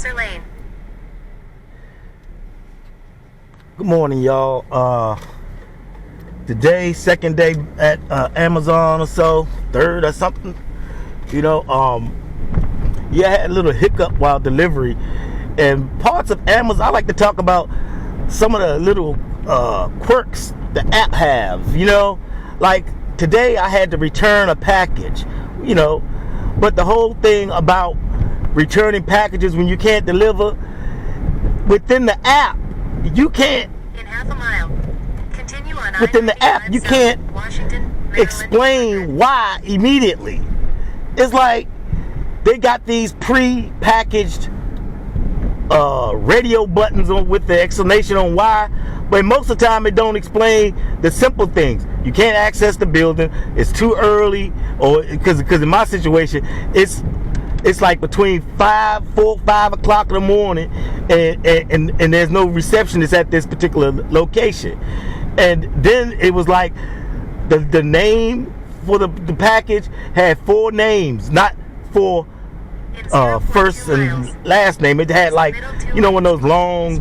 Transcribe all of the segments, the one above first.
Answer lane. Good morning, y'all. Today, second day at Amazon or so, third or something. Yeah, I had a little hiccup while delivery. And parts of Amazon, I like to talk about some of the little quirks the app have, Like today I had to return a package, But the whole thing about returning packages when you can't deliver within the app, you can't. In half a mile, continue on within the app, you can't explain why immediately. It's like they got these pre-packaged radio buttons on with the explanation on why, but most of the time it don't explain the simple things. You can't access the building, it's too early, or because in my situation it's like between 4 or 5 o'clock in the morning, and there's no receptionist at this particular location. And then it was like the name for the package had 4 names, not 4 first and last name. It had like, one of those long,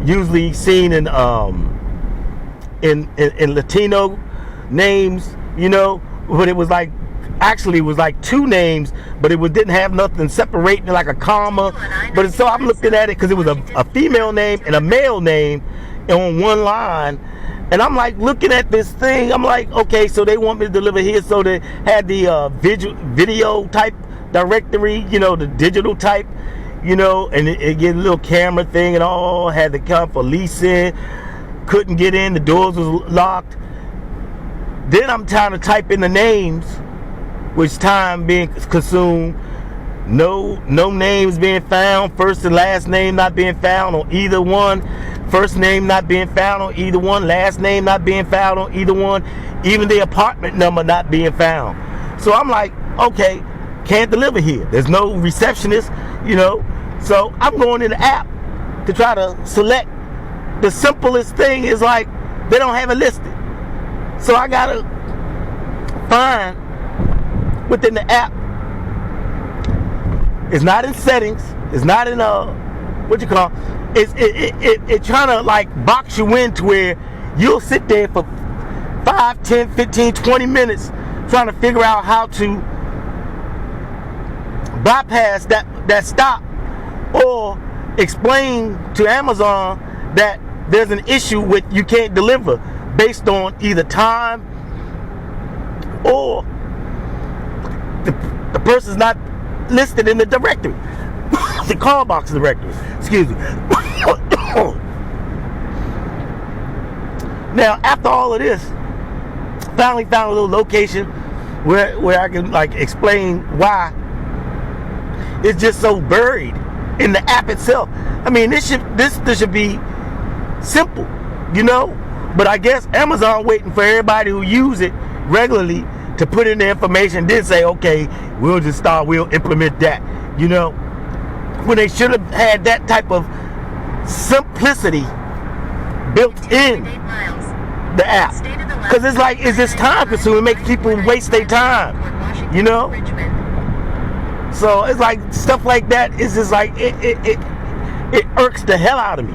usually seen in Latino names, but it was like, actually it was like 2 names, but it didn't have nothing separating, like a comma. But so I'm looking at it because it was a female name and a male name on one line, and I'm like looking at this thing. I'm like, okay, so they want me to deliver here, so they had the video type directory, the digital type, and it get a little camera thing and all. Had to come for leasing, couldn't get in, the doors was locked. Then I'm trying to type in the names, which time being consumed. No names being found. First and last name not being found on either one. First name not being found on either one. Last name not being found on either one. Even the apartment number not being found. So I'm like, okay, can't deliver here. There's no receptionist, So I'm going in the app to try to select. The simplest thing is like they don't have it listed. So I gotta find within the app. It's not in settings. It's not in it's trying to like box you in to where you'll sit there for 5, 10, 15, 20 minutes trying to figure out how to bypass that stop, or explain to Amazon that there's an issue with you can't deliver based on either time or the person's not listed in the directory, the call box directory. Excuse me. Now, after all of this, finally found a little location where I can like explain why it's just so buried in the app itself. I mean, this should be simple, But I guess Amazon waiting for everybody who use it regularly to put in the information, then say, okay, we'll implement that, when they should have had that type of simplicity built in the app. Because it's just time consuming, it makes people waste their time, So it's like stuff like that. It's just like it irks the hell out of me,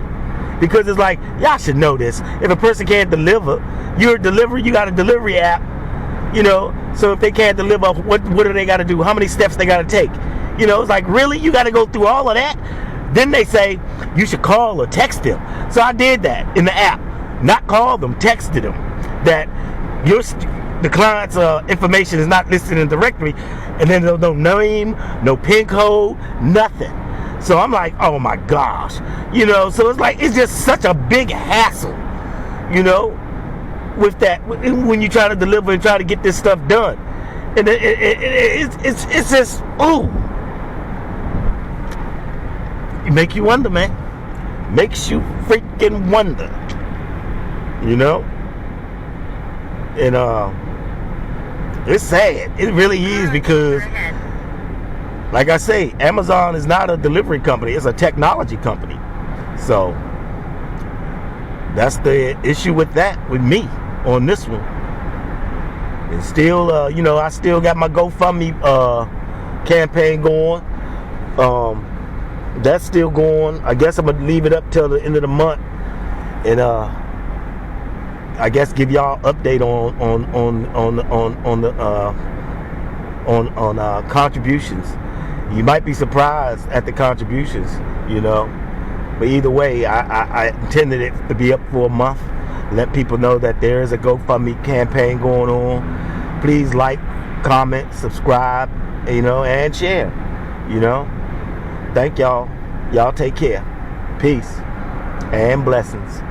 because it's like, y'all should know this. If a person can't deliver, you got a delivery app, so if they can't deliver, what do they got to do? How many steps they got to take? It's like, really? You got to go through all of that? Then they say you should call or text them. So I did that in the app. Not call them, texted them that the client's information is not listed in the directory, and then no name, no PIN code, nothing. So I'm like, oh my gosh, so it's like, it's just such a big hassle, with that, when you try to deliver and try to get this stuff done. And it's just, it make you wonder, man. Makes you freaking wonder, and it's sad. It really is, because like I say, Amazon is not a delivery company, it's a technology company. So that's the issue with me on this one. And still, I still got my GoFundMe campaign going. that's still going. I guess I'm gonna leave it up till the end of the month, and I guess give y'all update on contributions. You might be surprised at the contributions, you know. But either way, I intended it to be up for a month. Let people know that there is a GoFundMe campaign going on. Please like, comment, subscribe, you know, and share, you know. Thank y'all. Y'all take care. Peace and blessings.